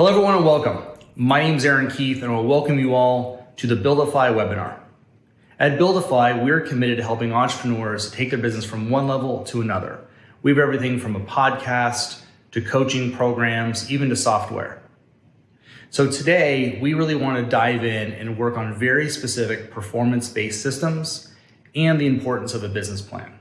Hello everyone and welcome. My name is Aaron Keith and I will welcome you all to the Buildify webinar. At Buildify, we're committed to helping entrepreneurs take their business from one level to another. We have everything from a podcast to coaching programs, even to software. So today, we really want to dive in and work on very specific performance-based systems and the importance of a business plan.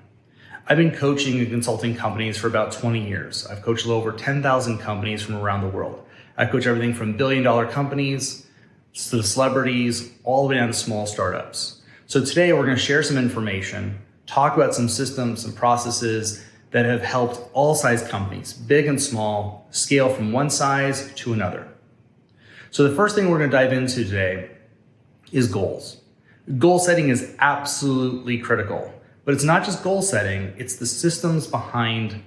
I've been coaching and consulting companies for about 20 years. I've coached over 10,000 companies from around the world. I coach everything from billion-dollar companies to the celebrities, all the way down to small startups. So today we're going to share some information, talk about some systems and processes that have helped all size companies, big and small, scale from one size to another. So the first thing we're going to dive into today is goals. Goal setting is absolutely critical, but it's not just goal setting, it's the systems behind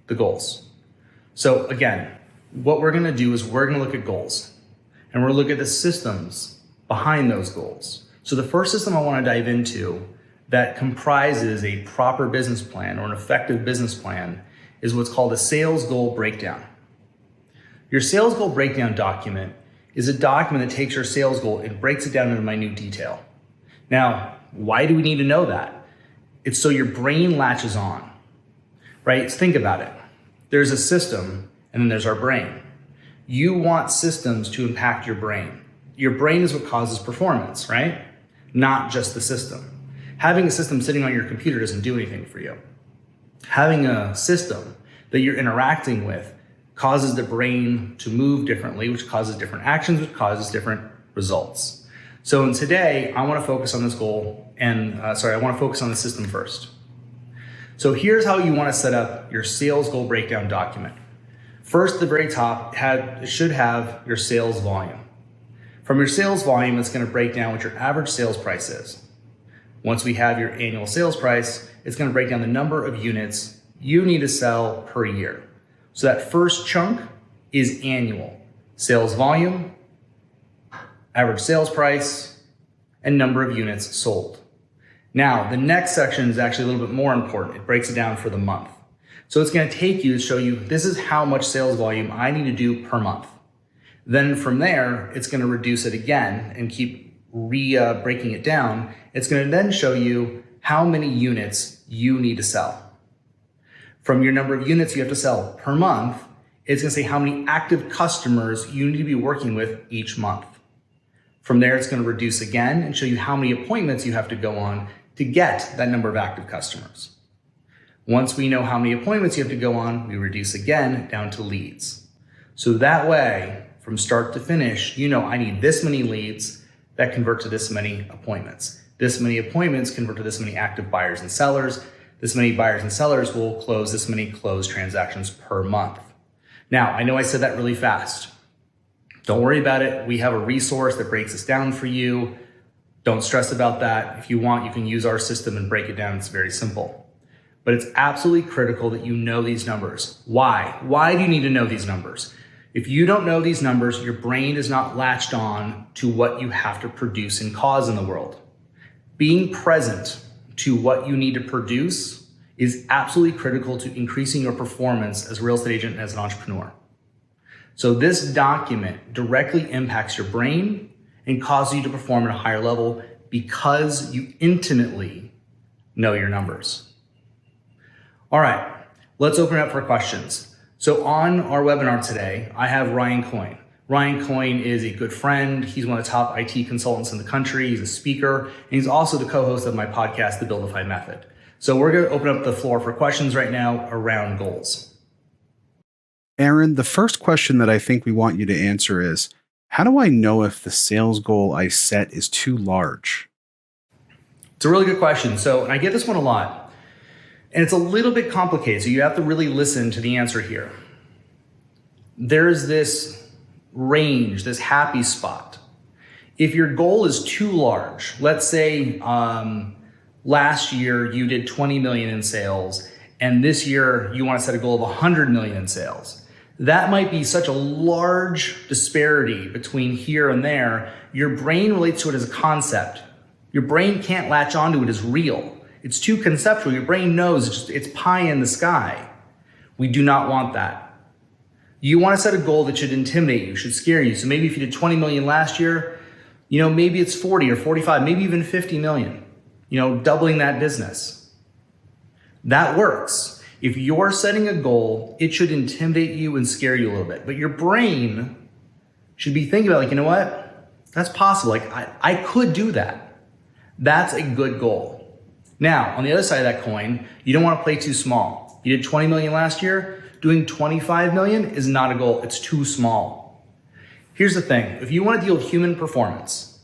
the goals. So again, what we're going to do is we're going to look at goals and we're going to look at the systems behind those goals. So the first system I want to dive into that comprises a proper business plan or an effective business plan is what's called a sales goal breakdown. Your sales goal breakdown document is a document that takes your sales goal and breaks it down into minute detail. Now, why do we need to know that? It's so your brain latches on, right? So think about it. There's a system and then there's our brain. You want systems to impact your brain. Your brain is what causes performance, right? Not just the system. Having a system sitting on your computer doesn't do anything for you. Having a system that you're interacting with causes the brain to move differently, which causes different actions, which causes different results. So today, I want to focus on this goal and, I want to focus on the system first. So here's how you want to set up your sales goal breakdown document. First, at the very top, it should have your sales volume. From your sales volume, it's going to break down what your average sales price is. Once we have your annual sales price, it's going to break down the number of units you need to sell per year. So that first chunk is annual. Sales volume, average sales price, and number of units sold. Now, the next section is actually a little bit more important. It breaks it down for the month. So it's going to take you to show you this is how much sales volume I need to do per month. Then from there, it's going to reduce it again and keep breaking it down. It's going to then show you how many units you need to sell. From your number of units you have to sell per month, it's going to say how many active customers you need to be working with each month. From there, it's going to reduce again and show you how many appointments you have to go on to get that number of active customers. Once we know how many appointments you have to go on, we reduce again down to leads. So that way, from start to finish, you know I need this many leads that convert to this many appointments. This many appointments convert to this many active buyers and sellers. This many buyers and sellers will close this many closed transactions per month. Now, I know I said that really fast. Don't worry about it. We have a resource that breaks this down for you. Don't stress about that. If you want, you can use our system and break it down. It's very simple. But it's absolutely critical that you know these numbers. Why? Why do you need to know these numbers? If you don't know these numbers, your brain is not latched on to what you have to produce and cause in the world. Being present to what you need to produce is absolutely critical to increasing your performance as a real estate agent and as an entrepreneur. So this document directly impacts your brain and causes you to perform at a higher level because you intimately know your numbers. All right, let's open it up for questions. So on our webinar today, I have Ryan Coyne. Ryan Coyne is a good friend. He's one of the top IT consultants in the country. He's a speaker, and he's also the co-host of my podcast, The Buildify Method. So we're going to open up the floor for questions right now around goals. Aaron, the first question that I think we want you to answer is, how do I know if the sales goal I set is too large? It's a really good question. And I get this one a lot. And it's a little bit complicated, so you have to really listen to the answer here. There's this range, this happy spot. If your goal is too large, let's say last year you did 20 million in sales, and this year you want to set a goal of 100 million in sales. That might be such a large disparity between here and there, your brain relates to it as a concept. Your brain can't latch onto it as real. It's too conceptual. Your brain knows it's pie in the sky. We do not want that. You want to set a goal that should intimidate you, should scare you. So maybe if you did 20 million last year, maybe it's 40 or 45, maybe even 50 million, doubling that business. That works. If you're setting a goal, it should intimidate you and scare you a little bit. But your brain should be thinking about, you know what? That's possible. I could do that. That's a good goal. Now, on the other side of that coin, you don't want to play too small. You did 20 million last year. Doing 25 million is not a goal. It's too small. Here's the thing. If you want to deal with human performance,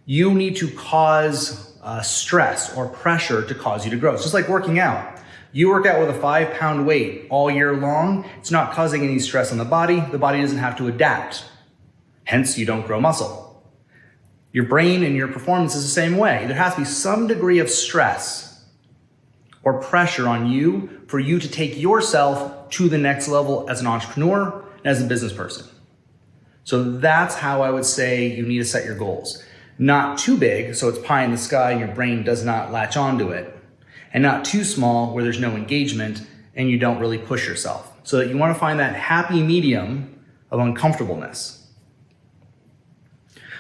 you need to cause stress or pressure to cause you to grow. It's just like working out. You work out with a 5-pound weight all year long. It's not causing any stress on the body. The body doesn't have to adapt. Hence, you don't grow muscle. Your brain and your performance is the same way. There has to be some degree of stress or pressure on you for you to take yourself to the next level as an entrepreneur and as a business person. So that's how I would say you need to set your goals. Not too big, so it's pie in the sky and your brain does not latch onto it. And not too small where there's no engagement and you don't really push yourself. So that you want to find that happy medium of uncomfortableness.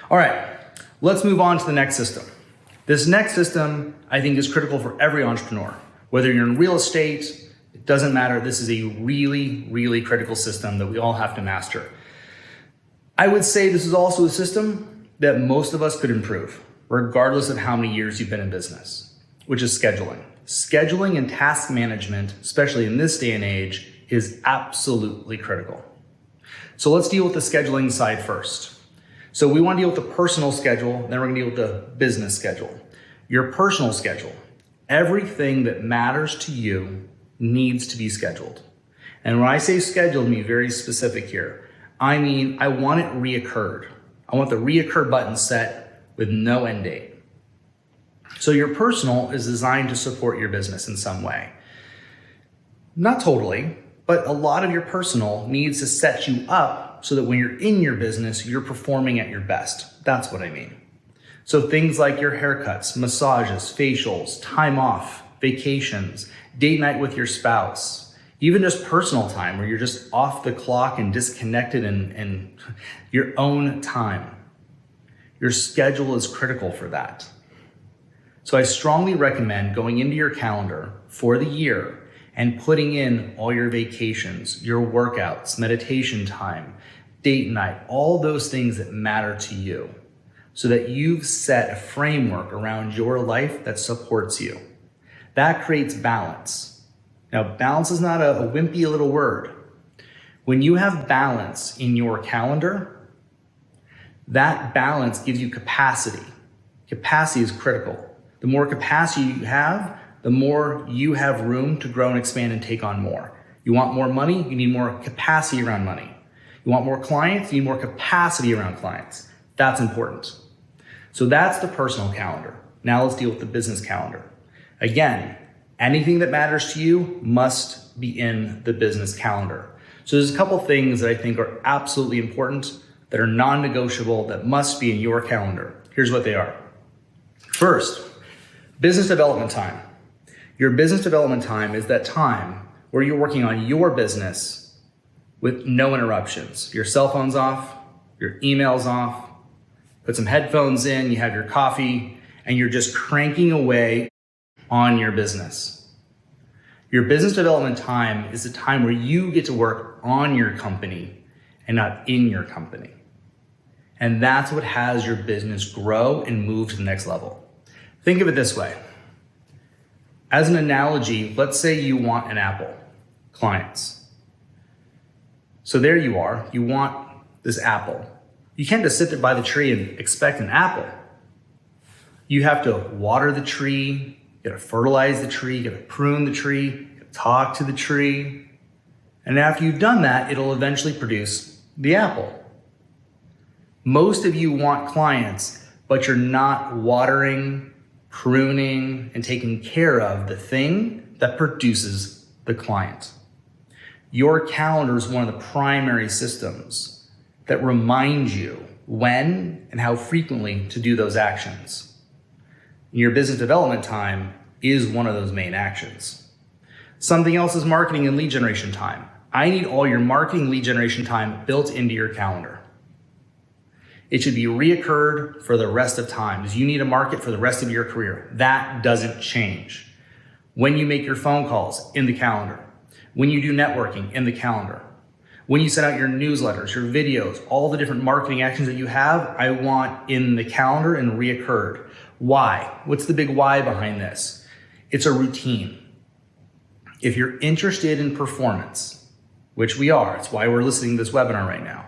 All right, let's move on to the next system. This next system I think is critical for every entrepreneur. Whether you're in real estate, it doesn't matter. This is a really, really critical system that we all have to master. I would say this is also a system that most of us could improve, regardless of how many years you've been in business, which is scheduling. Scheduling and task management, especially in this day and age, is absolutely critical. So let's deal with the scheduling side first. So we want to deal with the personal schedule, then we're going to deal with the business schedule. Your personal schedule, everything that matters to you needs to be scheduled. And when I say scheduled, I mean very specific here. I mean, I want it reoccurred. I want the reoccur button set with no end date. So your personal is designed to support your business in some way. Not totally, but a lot of your personal needs to set you up so that when you're in your business, you're performing at your best. That's what I mean. So things like your haircuts, massages, facials, time off, vacations, date night with your spouse, even just personal time where you're just off the clock and disconnected in your own time. Your schedule is critical for that. So I strongly recommend going into your calendar for the year and putting in all your vacations, your workouts, meditation time, date night, all those things that matter to you so that you've set a framework around your life that supports you. That creates balance. Now, balance is not a wimpy little word. When you have balance in your calendar, that balance gives you capacity. Capacity is critical. The more capacity you have, the more you have room to grow and expand and take on more. You want more money, you need more capacity around money. You want more clients, you need more capacity around clients. That's important. So that's the personal calendar. Now let's deal with the business calendar. Again, anything that matters to you must be in the business calendar. So there's a couple things that I think are absolutely important, that are non-negotiable, that must be in your calendar. Here's what they are. First, business development time. Your business development time is that time where you're working on your business with no interruptions. Your cell phone's off, your email's off, put some headphones in, you have your coffee, and you're just cranking away on your business. Your business development time is the time where you get to work on your company and not in your company. And that's what has your business grow and move to the next level. Think of it this way. As an analogy, let's say you want an apple, clients. So there you are, you want this apple. You can't just sit there by the tree and expect an apple. You have to water the tree, you gotta fertilize the tree, you gotta prune the tree, you gotta talk to the tree. And after you've done that, it'll eventually produce the apple. Most of you want clients, but you're not watering, pruning, and taking care of the thing that produces the client. Your calendar is one of the primary systems that remind you when and how frequently to do those actions. Your business development time is one of those main actions. Something else is marketing and lead generation time. I need all your marketing lead generation time built into your calendar. It should be reoccurred for the rest of times. You need to market for the rest of your career. That doesn't change. When you make your phone calls, in the calendar. When you do networking, in the calendar. When you send out your newsletters, your videos, all the different marketing actions that you have, I want in the calendar and reoccurred. Why? What's the big why behind this? It's a routine. If you're interested in performance, which we are, it's why we're listening to this webinar right now.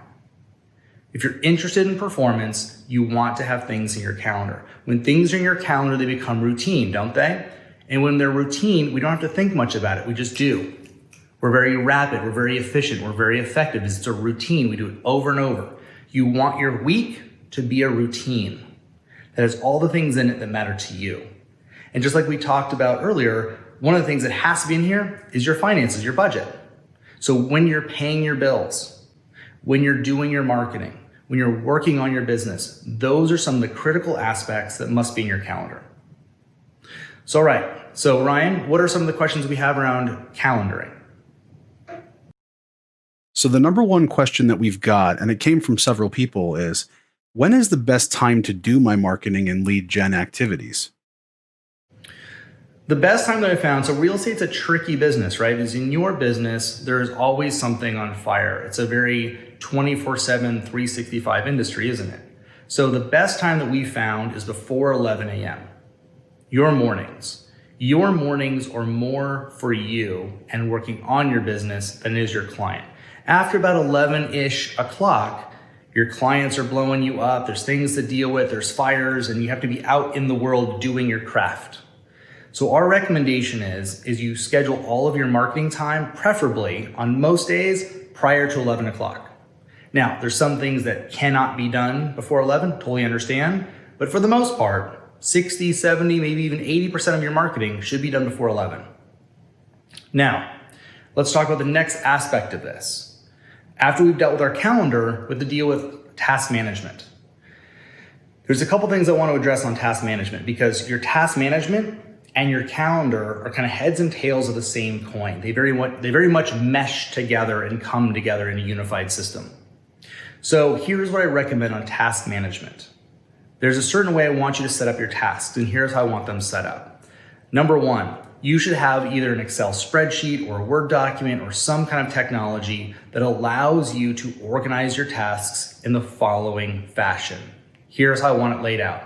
If you're interested in performance, you want to have things in your calendar. When things are in your calendar, they become routine, don't they? And when they're routine, we don't have to think much about it. We just do. We're very rapid. We're very efficient. We're very effective. It's a routine. We do it over and over. You want your week to be a routine that has all the things in it that matter to you. And just like we talked about earlier, one of the things that has to be in here is your finances, your budget. So when you're paying your bills, when you're doing your marketing, when you're working on your business, those are some of the critical aspects that must be in your calendar. So, all right. So Ryan, what are some of the questions we have around calendaring? So the number one question that we've got, and it came from several people, is when is the best time to do my marketing and lead gen activities? The best time that I found, so real estate's a tricky business, right? Is in your business, there's always something on fire. It's a very 24/7, 365 industry, isn't it? So the best time that we found is before 11 a.m. Your mornings. Your mornings are more for you and working on your business than it is your client. After about 11-ish o'clock, your clients are blowing you up. There's things to deal with. There's fires, and you have to be out in the world doing your craft. So our recommendation is you schedule all of your marketing time, preferably on most days prior to 11 o'clock. Now, there's some things that cannot be done before 11, totally understand. But for the most part, 60, 70, maybe even 80% of your marketing should be done before 11. Now, let's talk about the next aspect of this. After we've dealt with our calendar, with the deal with task management. There's a couple things I want to address on task management, because your task management and your calendar are kind of heads and tails of the same coin. They very much mesh together and come together in a unified system. So here's what I recommend on task management. There's a certain way I want you to set up your tasks, and here's how I want them set up. Number one, you should have either an Excel spreadsheet or a Word document or some kind of technology that allows you to organize your tasks in the following fashion. Here's how I want it laid out.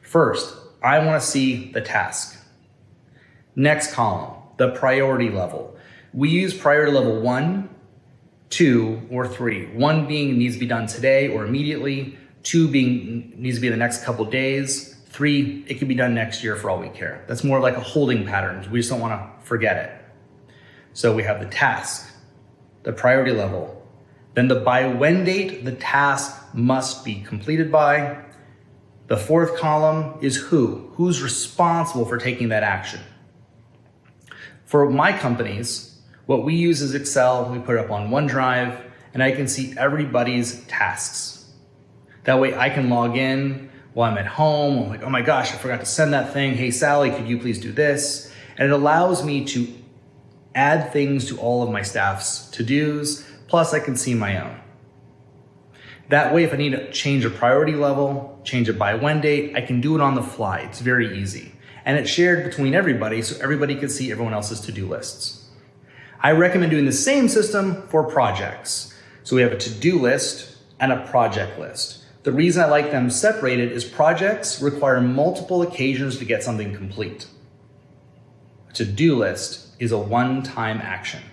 First, I want to see the task. Next column, the priority level. We use priority level 1, 2, or 3. 1 being needs to be done today or immediately. 2 being needs to be in the next couple days. 3, it could be done next year for all we care. That's more like a holding pattern. We just don't want to forget it. So we have the task, the priority level, then the by when date the task must be completed by. The fourth column is who's responsible for taking that action. For my companies, what we use is Excel. We put it up on OneDrive, and I can see everybody's tasks. That way I can log in while I'm at home. I'm like, oh my gosh, I forgot to send that thing. Hey, Sally, could you please do this? And it allows me to add things to all of my staff's to-dos, plus I can see my own. That way, if I need to change a priority level, change it by when date, I can do it on the fly. It's very easy. And it's shared between everybody, so everybody can see everyone else's to-do lists. I recommend doing the same system for projects. So we have a to-do list and a project list. The reason I like them separated is projects require multiple occasions to get something complete. A to-do list is a one-time action.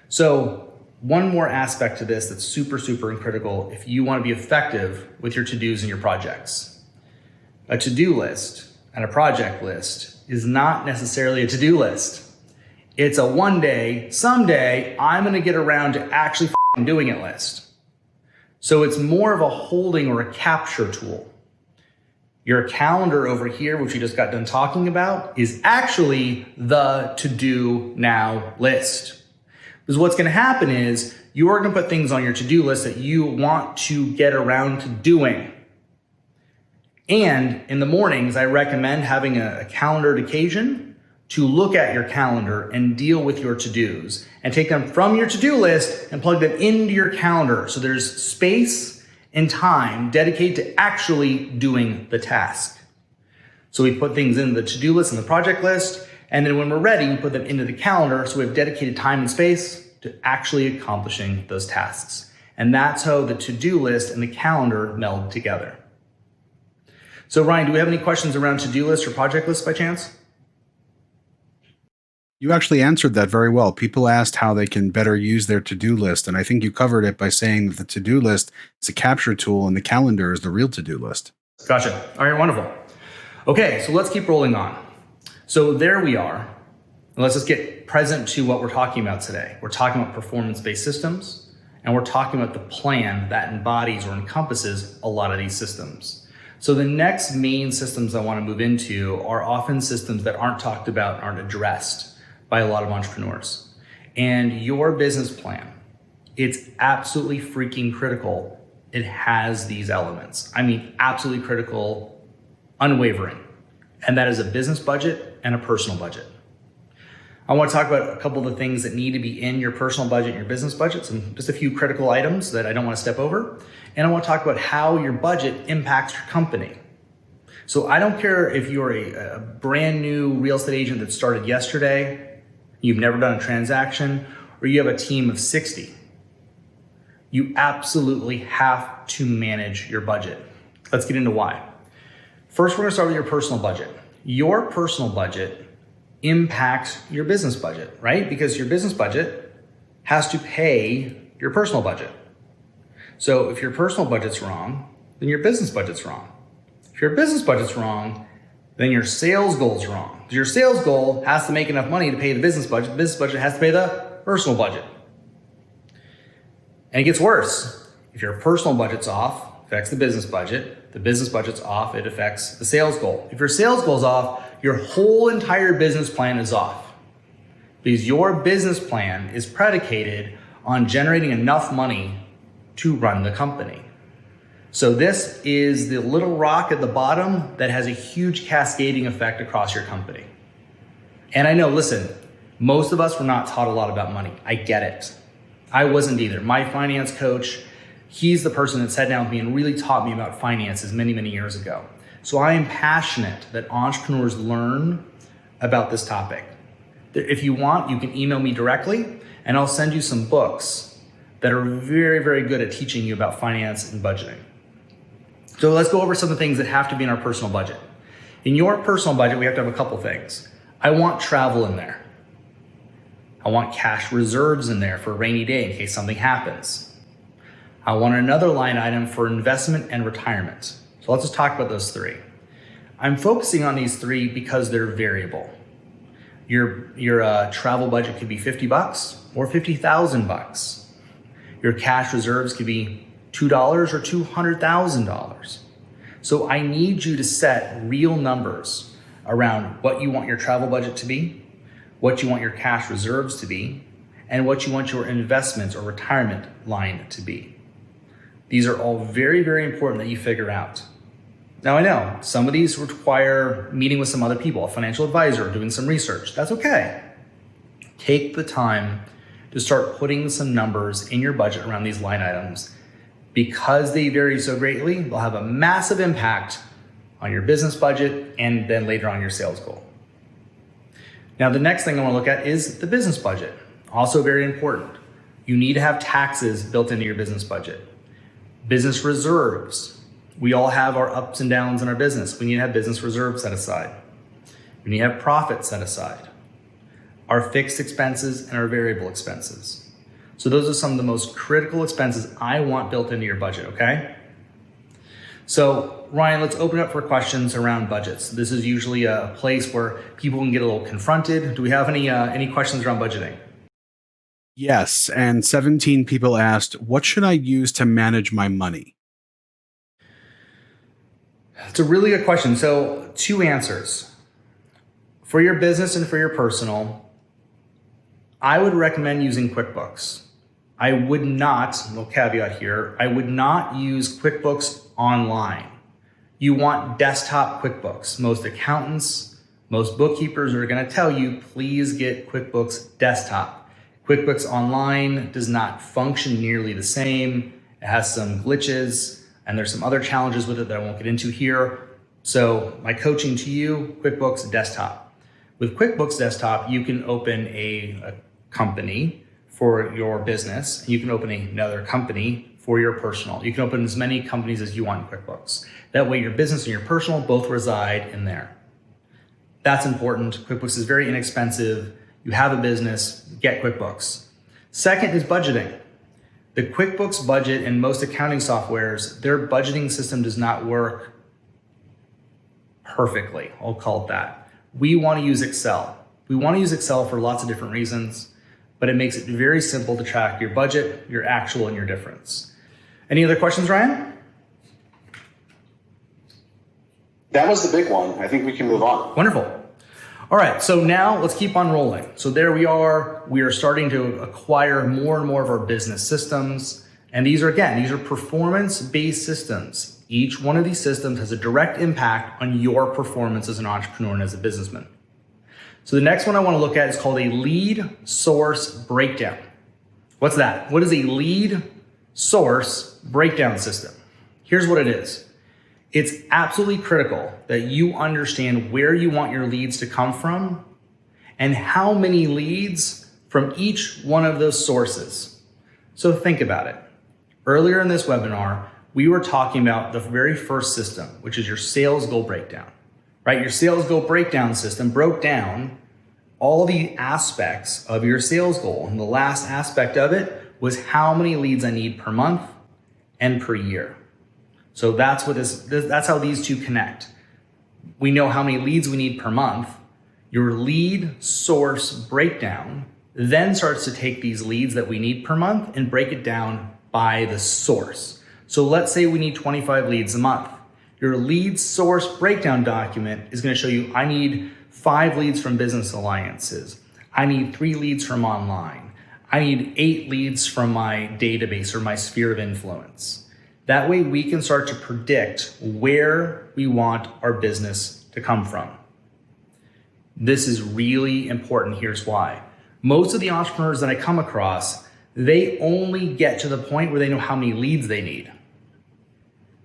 So one more aspect to this that's super, super critical if you want to be effective with your to-dos and your projects. A to-do list and a project list is not necessarily a to-do list. It's a one day, someday, I'm going to get around to actually doing it list. So it's more of a holding or a capture tool. Your calendar over here, which we just got done talking about, is actually the to-do now list. Because what's going to happen is you are going to put things on your to-do list that you want to get around to doing. And in the mornings, I recommend having a calendared occasion to look at your calendar and deal with your to-dos and take them from your to-do list and plug them into your calendar. So there's space and time dedicated to actually doing the task. So we put things in the to-do list and the project list. And then when we're ready, we put them into the calendar. So we have dedicated time and space to actually accomplishing those tasks. And that's how the to-do list and the calendar meld together. So Ryan, do we have any questions around to-do list or project list by chance? You actually answered that very well. People asked how they can better use their to-do list, and I think you covered it by saying that the to-do list is a capture tool and the calendar is the real to-do list. Gotcha. All right, wonderful. Okay, so let's keep rolling on. So there we are. Let's just get present to what we're talking about today. We're talking about performance-based systems, and we're talking about the plan that embodies or encompasses a lot of these systems. So the next main systems I want to move into are often systems that aren't talked about, aren't addressed by a lot of entrepreneurs. And your business plan, it's absolutely freaking critical. It has these elements. I mean, absolutely critical, unwavering. And that is a business budget and a personal budget. I want to talk about a couple of the things that need to be in your personal budget and your business budget, some just a few critical items that I don't want to step over. And I want to talk about how your budget impacts your company. So I don't care if you're a brand new real estate agent that started yesterday, you've never done a transaction, or you have a team of 60. You absolutely have to manage your budget. Let's get into why. First, we're gonna start with your personal budget. Your personal budget impacts your business budget, right? Because your business budget has to pay your personal budget. So if your personal budget's wrong, then your business budget's wrong. If your business budget's wrong, then your sales goal's wrong. Your sales goal has to make enough money to pay the business budget. The business budget has to pay the personal budget. And it gets worse. If your personal budget's off, it affects the business budget. The business budget's off, it affects the sales goal. If your sales goal's off, your whole entire business plan is off. Because your business plan is predicated on generating enough money to run the company. So this is the little rock at the bottom that has a huge cascading effect across your company. And I know, listen, most of us were not taught a lot about money. I get it. I wasn't either. My finance coach, he's the person that sat down with me and really taught me about finances many, many years ago. So I am passionate that entrepreneurs learn about this topic. If you want, you can email me directly and I'll send you some books that are very, very good at teaching you about finance and budgeting. So let's go over some of the things that have to be in our personal budget. In your personal budget, we have to have a couple things. I want travel in there. I want cash reserves in there for a rainy day in case something happens. I want another line item for investment and retirement. So let's just talk about those three. I'm focusing on these three because they're variable. Your travel budget could be $50 or $50,000. Your cash reserves could be $2 or $200,000. So I need you to set real numbers around what you want your travel budget to be, what you want your cash reserves to be, and what you want your investments or retirement line to be. These are all very, very important that you figure out. Now I know some of these require meeting with some other people, a financial advisor, doing some research. That's okay. Take the time to start putting some numbers in your budget around these line items. Because they vary so greatly, they'll have a massive impact on your business budget and then later on your sales goal. Now, the next thing I want to look at is the business budget. Also very important. You need to have taxes built into your business budget. Business reserves. We all have our ups and downs in our business. We need to have business reserves set aside. We need to have profit set aside. Our fixed expenses and our variable expenses. So those are some of the most critical expenses I want built into your budget, okay? So Ryan, let's open up for questions around budgets. This is usually a place where people can get a little confronted. Do we have any questions around budgeting? Yes, and 17 people asked, what should I use to manage my money? It's a really good question. So 2 answers. For your business and for your personal, I would recommend using QuickBooks. I would not, no caveat here, I would not use QuickBooks online. You want desktop QuickBooks. Most accountants, Most bookkeepers are going to tell you, please get QuickBooks Desktop. QuickBooks Online does not function nearly the same. It has some glitches, and there's some other challenges with it that I won't get into here. So my coaching to you, QuickBooks Desktop. With QuickBooks Desktop, you can open a company for your business. You can open another company for your personal. You can open as many companies as you want in QuickBooks. That way your business and your personal both reside in there. That's important. QuickBooks is very inexpensive. You have a business, get QuickBooks. Second is budgeting. The QuickBooks budget and most accounting softwares, their budgeting system does not work perfectly. I'll call it that. We want to use Excel. We want to use Excel for lots of different reasons, but it makes it very simple to track your budget, your actual, and your difference. Any other questions, Ryan? That was the big one. I think we can move on. Wonderful. All right, so now let's keep on rolling. So there we are. We are starting to acquire more and more of our business systems. And these are performance-based systems. Each one of these systems has a direct impact on your performance as an entrepreneur and as a businessman. So the next one I want to look at is called a lead source breakdown. What's that? What is a lead source breakdown system? Here's what it is. It's absolutely critical that you understand where you want your leads to come from and how many leads from each one of those sources. So think about it. Earlier in this webinar, we were talking about the very first system, which is your sales goal breakdown, right? Your sales goal breakdown system broke down all the aspects of your sales goal. And the last aspect of it was how many leads I need per month and per year. So that's how these two connect. We know how many leads we need per month. Your lead source breakdown then starts to take these leads that we need per month and break it down by the source. So let's say we need 25 leads a month. Your lead source breakdown document is going to show you, I need 5 leads from business alliances. I need 3 leads from online. I need 8 leads from my database or my sphere of influence. That way we can start to predict where we want our business to come from. This is really important. Here's why. Most of the entrepreneurs that I come across, they only get to the point where they know how many leads they need.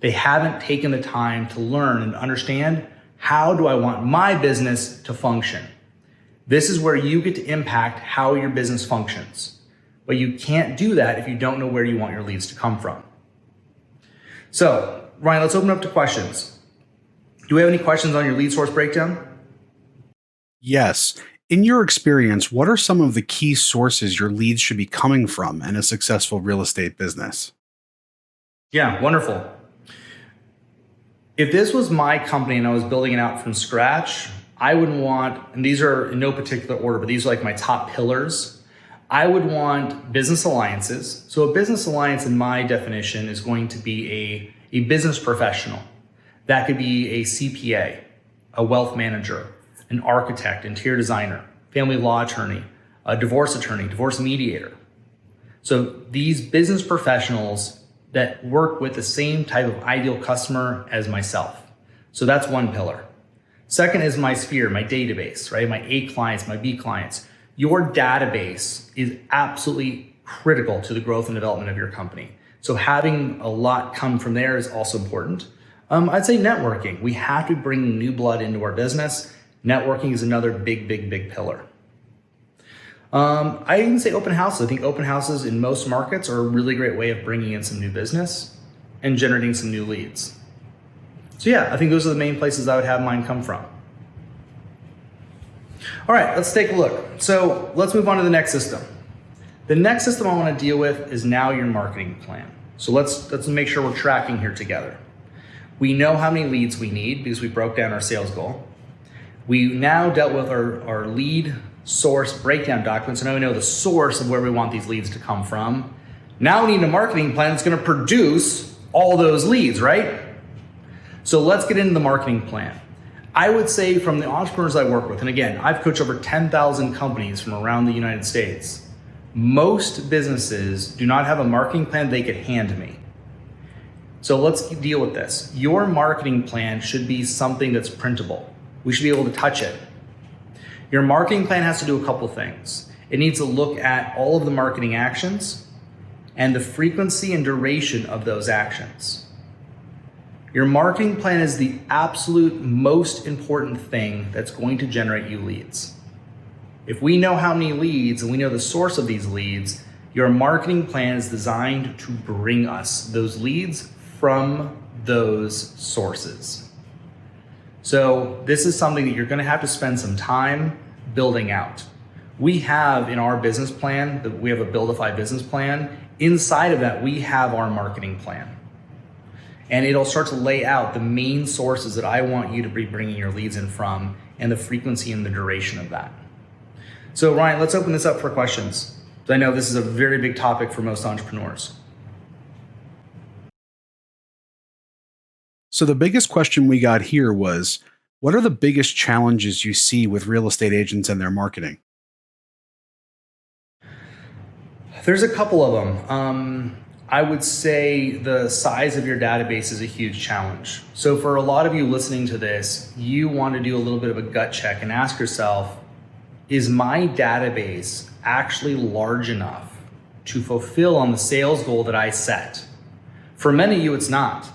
They haven't taken the time to learn and understand, how do I want my business to function? This is where you get to impact how your business functions. But you can't do that if you don't know where you want your leads to come from. So, Ryan, let's open up to questions. Do we have any questions on your lead source breakdown? Yes. In your experience, what are some of the key sources your leads should be coming from in a successful real estate business? Yeah, wonderful. If this was my company and I was building it out from scratch, I would want, and these are in no particular order, but these are like my top pillars. I would want business alliances. So a business alliance in my definition is going to be a business professional. That could be a CPA, a wealth manager, an architect, interior designer, family law attorney, a divorce mediator. So these business professionals that work with the same type of ideal customer as myself. So that's one pillar. Second is my sphere, my database, right? My A clients, my B clients. Your database is absolutely critical to the growth and development of your company. So having a lot come from there is also important. I'd say networking. We have to bring new blood into our business. Networking is another big pillar. I even say open houses. I think open houses in most markets are a really great way of bringing in some new business and generating some new leads. So yeah, I think those are the main places I would have mine come from. All right, let's take a look. So let's move on to the next system. The next system I want to deal with is now your marketing plan. So let's make sure we're tracking here together. We know how many leads we need because we broke down our sales goal. We now dealt with our lead source breakdown document. So now we know the source of where we want these leads to come from. Now we need a marketing plan that's going to produce all those leads, right? So let's get into the marketing plan. I would say from the entrepreneurs I work with, and again, I've coached over 10,000 companies from around the United States. Most businesses do not have a marketing plan they could hand me. So let's deal with this. Your marketing plan should be something that's printable. We should be able to touch it. Your marketing plan has to do a couple things. It needs to look at all of the marketing actions and the frequency and duration of those actions. Your marketing plan is the absolute most important thing that's going to generate you leads. If we know how many leads and we know the source of these leads, your marketing plan is designed to bring us those leads from those sources. So this is something that you're going to have to spend some time building out. We have in our business plan, we have a Buildify business plan. Inside of that, we have our marketing plan. And it'll start to lay out the main sources that I want you to be bringing your leads in from and the frequency and the duration of that. So Ryan, let's open this up for questions. I know this is a very big topic for most entrepreneurs. So the biggest question we got here was, what are the biggest challenges you see with real estate agents and their marketing? There's a couple of them. I would say the size of your database is a huge challenge. So for a lot of you listening to this, you want to do a little bit of a gut check and ask yourself, is my database actually large enough to fulfill on the sales goal that I set? For many of you, it's not.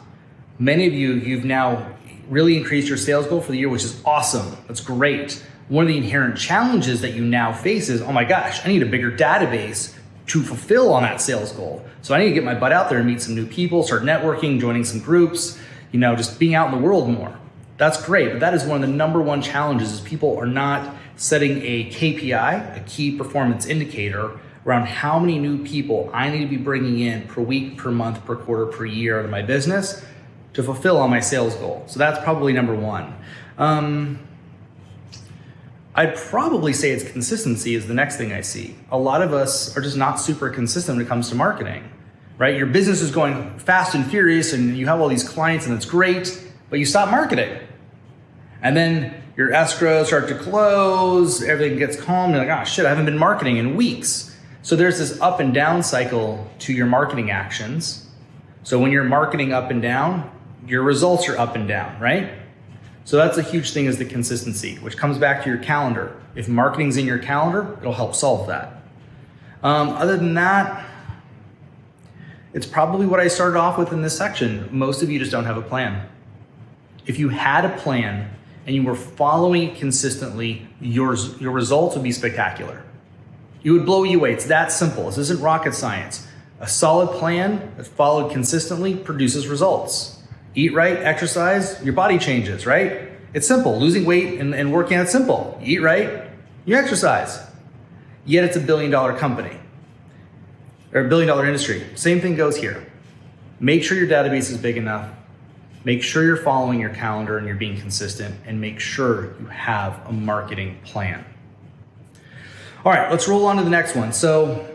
Many of you, you've now really increased your sales goal for the year, which is awesome. That's great. One of the inherent challenges that you now face is, oh my gosh, I need a bigger database to fulfill on that sales goal. So I need to get my butt out there and meet some new people, start networking, joining some groups, just being out in the world more. That's great, but that is one of the number one challenges is people are not setting a KPI, a key performance indicator, around how many new people I need to be bringing in per week, per month, per quarter, per year out of my business to fulfill on my sales goal. So that's probably number one. I'd probably say it's consistency is the next thing I see. A lot of us are just not super consistent when it comes to marketing, right? Your business is going fast and furious and you have all these clients and it's great, but you stop marketing. And then your escrows start to close, everything gets calm, you're like, oh shit, I haven't been marketing in weeks. So there's this up and down cycle to your marketing actions. So when you're marketing up and down, your results are up and down, right? So that's a huge thing is the consistency, which comes back to your calendar. If marketing's in your calendar, it'll help solve that. Other than that, it's probably what I started off with in this section. Most of you just don't have a plan. If you had a plan and you were following it consistently, your results would be spectacular. You would blow you away. It's that simple. This isn't rocket science. A solid plan that's followed consistently produces results. Eat right, exercise, your body changes, right? It's simple. Losing weight and working out is simple. You eat right, you exercise. Yet it's $1 billion company or $1 billion industry. Same thing goes here. Make sure your database is big enough. Make sure you're following your calendar and you're being consistent, and make sure you have a marketing plan. All right, let's roll on to the next one. So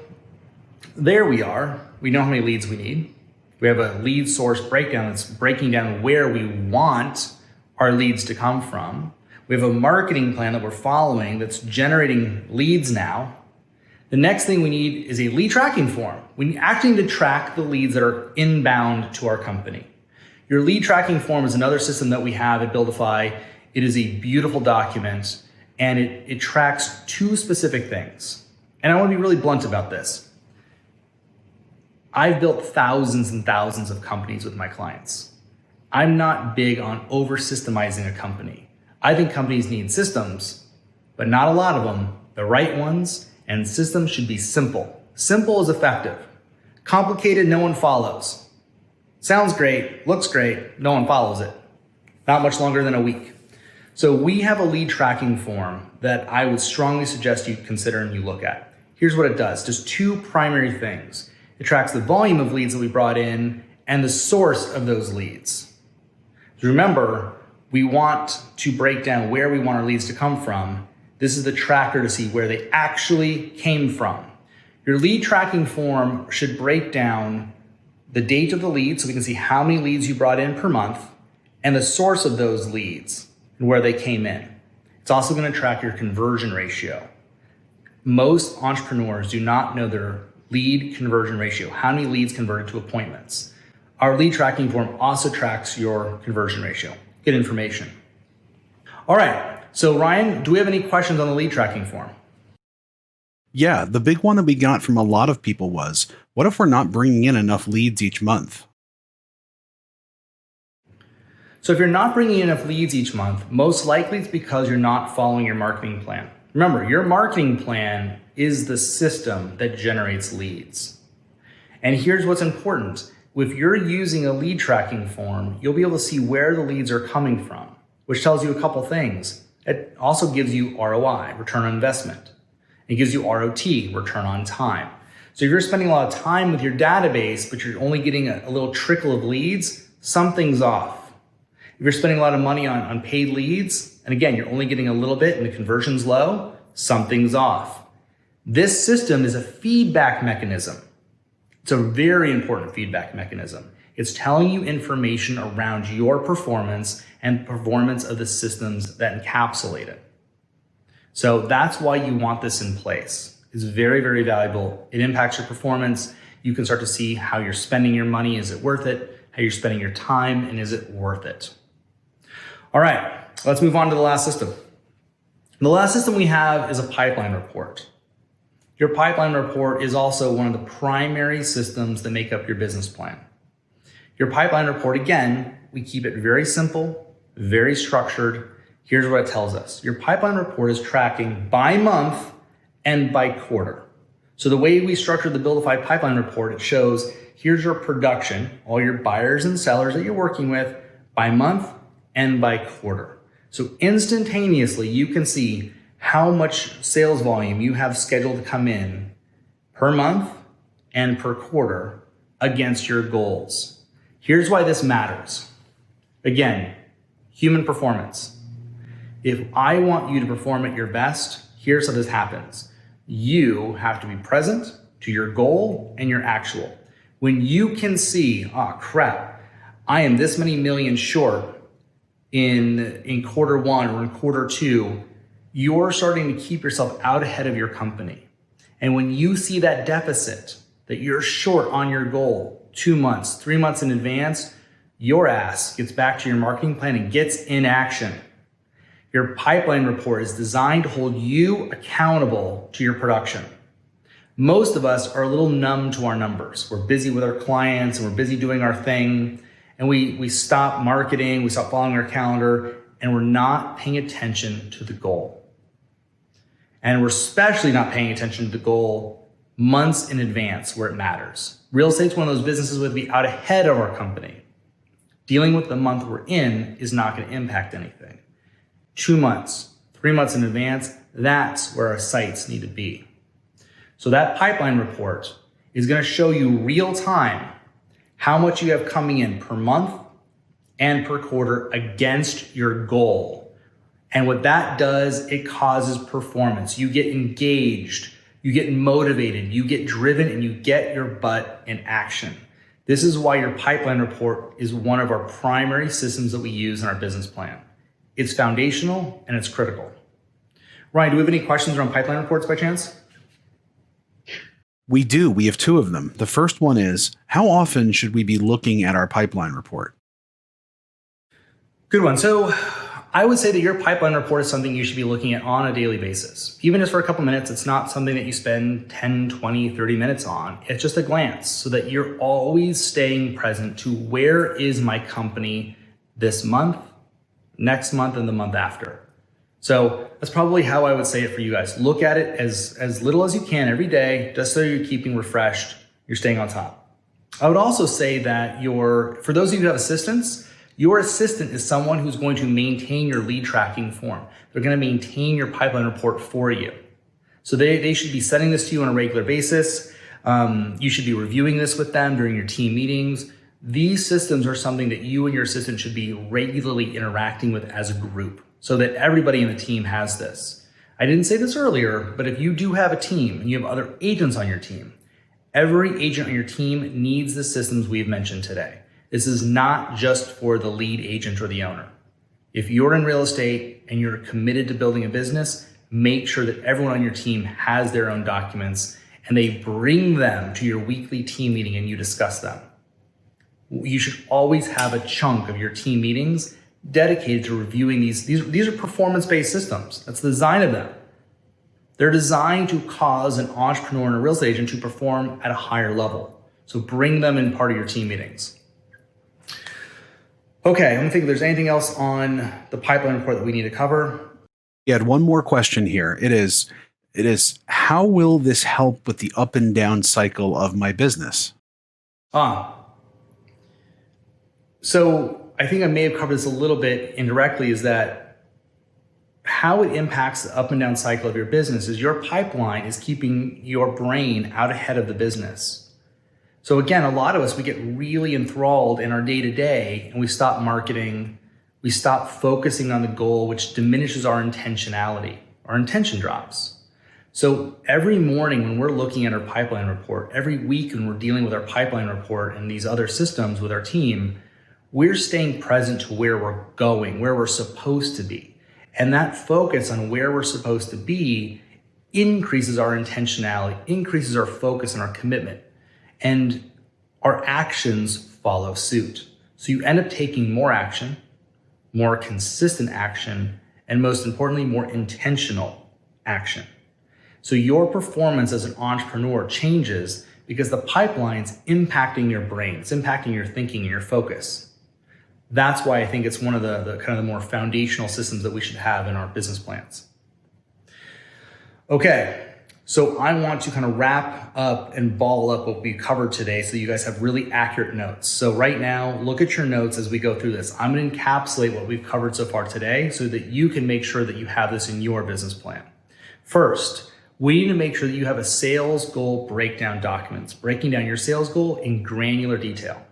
there we are. We know how many leads we need. We have a lead source breakdown that's breaking down where we want our leads to come from. We have a marketing plan that we're following that's generating leads now. The next thing we need is a lead tracking form. We actually need to track the leads that are inbound to our company. Your lead tracking form is another system that we have at Buildify. It is a beautiful document and it tracks two specific things. And I want to be really blunt about this. I've built thousands and thousands of companies with my clients. I'm not big on over-systemizing a company. I think companies need systems, but not a lot of them, the right ones, and systems should be simple. Simple is effective. Complicated, no one follows. Sounds great, looks great, no one follows it. Not much longer than a week. So we have a lead tracking form that I would strongly suggest you consider and you look at. Here's what it does. It does two primary things. It tracks the volume of leads that we brought in and the source of those leads. Remember, we want to break down where we want our leads to come from. This is the tracker to see where they actually came from. Your lead tracking form should break down the date of the lead so we can see how many leads you brought in per month and the source of those leads and where they came in. It's also going to track your conversion ratio. Most entrepreneurs do not know their lead conversion ratio, how many leads converted to appointments. Our lead tracking form also tracks your conversion ratio. Good information. All right, So Ryan, do we have any questions on the lead tracking form? Yeah, the big one that we got from a lot of people was, what if we're not bringing in enough leads each month? So if you're not bringing in enough leads each month, most likely it's because you're not following your marketing plan. Remember, your marketing plan is the system that generates leads. And here's what's important. If you're using a lead tracking form, you'll be able to see where the leads are coming from, which tells you a couple things. It also gives you ROI, return on investment. It gives you ROT, return on time. So if you're spending a lot of time with your database, but you're only getting a little trickle of leads, something's off. If you're spending a lot of money on paid leads, and again, you're only getting a little bit and the conversion's low, something's off. This system is a feedback mechanism. It's a very important feedback mechanism. It's telling you information around your performance and performance of the systems that encapsulate it. So that's why you want this in place. It's very, very valuable. It impacts your performance. You can start to see how you're spending your money. Is it worth it? How you're spending your time, and is it worth it? All right, let's move on to the last system. The last system we have is a pipeline report. Your pipeline report is also one of the primary systems that make up your business plan. Your pipeline report, again, we keep it very simple, very structured. Here's what it tells us. Your pipeline report is tracking by month and by quarter. So the way we structured the Buildify pipeline report, it shows here's your production, all your buyers and sellers that you're working with by month and by quarter. So instantaneously, you can see how much sales volume you have scheduled to come in per month and per quarter against your goals. Here's why this matters. Again, human performance. If I want you to perform at your best, here's how this happens. You have to be present to your goal and your actual. When you can see, oh crap, I am this many million short in quarter one or in quarter two, you're starting to keep yourself out ahead of your company. And when you see that deficit, that you're short on your goal 2 months, 3 months in advance, your ass gets back to your marketing plan and gets in action. Your pipeline report is designed to hold you accountable to your production. Most of us are a little numb to our numbers. We're busy with our clients and we're busy doing our thing. And we stop marketing, we stop following our calendar, and we're not paying attention to the goal. And we're especially not paying attention to the goal months in advance where it matters. Real estate's one of those businesses with be out ahead of our company. Dealing with the month we're in is not going to impact anything. 2 months, 3 months in advance, that's where our sights need to be. So that pipeline report is going to show you real time how much you have coming in per month and per quarter against your goal. And what that does, it causes performance. You get engaged, you get motivated, you get driven, and you get your butt in action. This is why your pipeline report is one of our primary systems that we use in our business plan. It's foundational and it's critical. Ryan, do we have any questions around pipeline reports by chance? We do. We have 2 of them. The first one is, how often should we be looking at our pipeline report? Good one. So I would say that your pipeline report is something you should be looking at on a daily basis. Even just for a couple minutes, it's not something that you spend 10, 20, 30 minutes on. It's just a glance so that you're always staying present to where is my company this month, next month, and the month after. So that's probably how I would say it for you guys. Look at it as little as you can every day, just so you're keeping refreshed, you're staying on top. I would also say that for those of you who have assistants, your assistant is someone who's going to maintain your lead tracking form. They're going to maintain your pipeline report for you. So they should be sending this to you on a regular basis. You should be reviewing this with them during your team meetings. These systems are something that you and your assistant should be regularly interacting with as a group, so that everybody in the team has this. I didn't say this earlier, but if you do have a team and you have other agents on your team, every agent on your team needs the systems we've mentioned today. This is not just for the lead agent or the owner. If you're in real estate and you're committed to building a business, make sure that everyone on your team has their own documents and they bring them to your weekly team meeting and you discuss them. You should always have a chunk of your team meetings dedicated to reviewing these are performance-based systems. That's the design of them. They're designed to cause an entrepreneur and a real estate agent to perform at a higher level. So bring them in part of your team meetings. Okay, let me think if there's anything else on the pipeline report that we need to cover. You had one more question here. It is, how will this help with the up and down cycle of my business? So I think I may have covered this a little bit indirectly, is that how it impacts the up and down cycle of your business is your pipeline is keeping your brain out ahead of the business. So again, a lot of us, we get really enthralled in our day-to-day and we stop marketing, we stop focusing on the goal, which diminishes our intentionality. Our intention drops. So every morning when we're looking at our pipeline report, every week when we're dealing with our pipeline report and these other systems with our team, we're staying present to where we're going, where we're supposed to be. And that focus on where we're supposed to be increases our intentionality, increases our focus and our commitment. And our actions follow suit. So you end up taking more action, more consistent action, and most importantly, more intentional action. So your performance as an entrepreneur changes because the pipeline's impacting your brain, it's impacting your thinking and your focus. That's why I think it's one of the kind of the more foundational systems that we should have in our business plans. Okay. So I want to kind of wrap up and ball up what we covered today so you guys have really accurate notes. So right now, look at your notes as we go through this. I'm going to encapsulate what we've covered so far today so that you can make sure that you have this in your business plan. First, we need to make sure that you have a sales goal breakdown document, breaking down your sales goal in granular detail.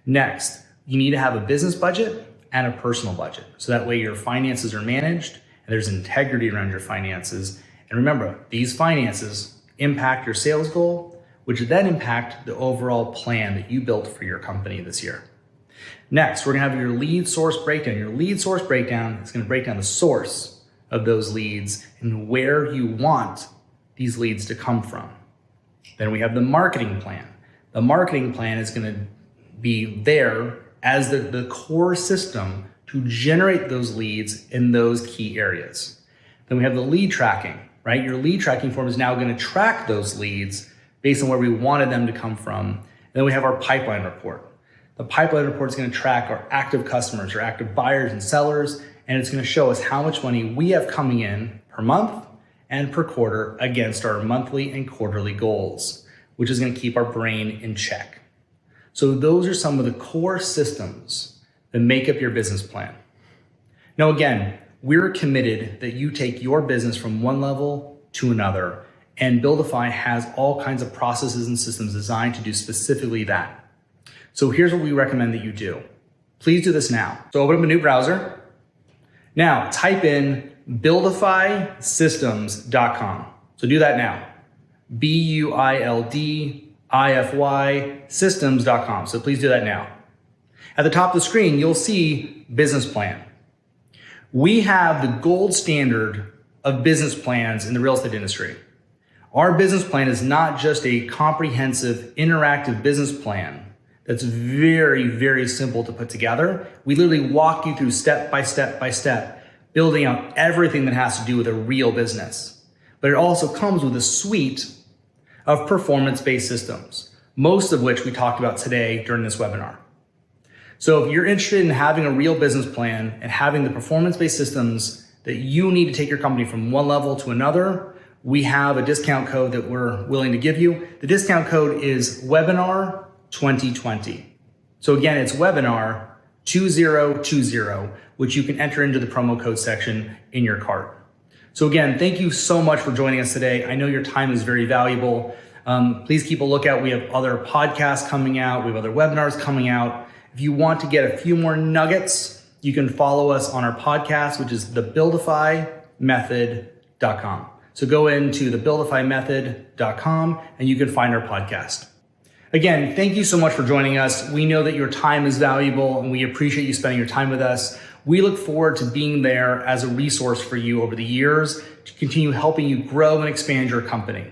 Next, you need to have a business budget and a personal budget. So that way your finances are managed and there's integrity around your finances. And remember, these finances impact your sales goal, which then impact the overall plan that you built for your company this year. Next, we're gonna have your lead source breakdown. Your lead source breakdown is gonna break down the source of those leads and where you want these leads to come from. Then we have the marketing plan. The marketing plan is gonna be there as the core system to generate those leads in those key areas. Then we have the lead tracking. Right? Your lead tracking form is now going to track those leads based on where we wanted them to come from. And then we have our pipeline report. The pipeline report is going to track our active customers, our active buyers and sellers, and it's going to show us how much money we have coming in per month and per quarter against our monthly and quarterly goals, which is going to keep our brain in check. So those are some of the core systems that make up your business plan. Now, again, we're committed that you take your business from one level to another, and Buildify has all kinds of processes and systems designed to do specifically that. So here's what we recommend that you do. Please do this now. So open up a new browser. Now type in buildifysystems.com. So do that now. Buildify systems.com. So please do that now. At the top of the screen, you'll see business plan. We have the gold standard of business plans in the real estate industry. Our business plan is not just a comprehensive, interactive business plan that's very, very simple to put together. We literally walk you through step by step by step, building out everything that has to do with a real business. But it also comes with a suite of performance-based systems, most of which we talked about today during this webinar. So if you're interested in having a real business plan and having the performance-based systems that you need to take your company from one level to another, we have a discount code that we're willing to give you. The discount code is webinar 2020. So again, it's webinar 2020, which you can enter into the promo code section in your cart. So again, thank you so much for joining us today. I know your time is very valuable. Please keep a lookout. We have other podcasts coming out. We have other webinars coming out. If you want to get a few more nuggets, you can follow us on our podcast, which is the buildifymethod.com. So go into the buildifymethod.com and you can find our podcast. Again, thank you so much for joining us. We know that your time is valuable and we appreciate you spending your time with us. We look forward to being there as a resource for you over the years to continue helping you grow and expand your company.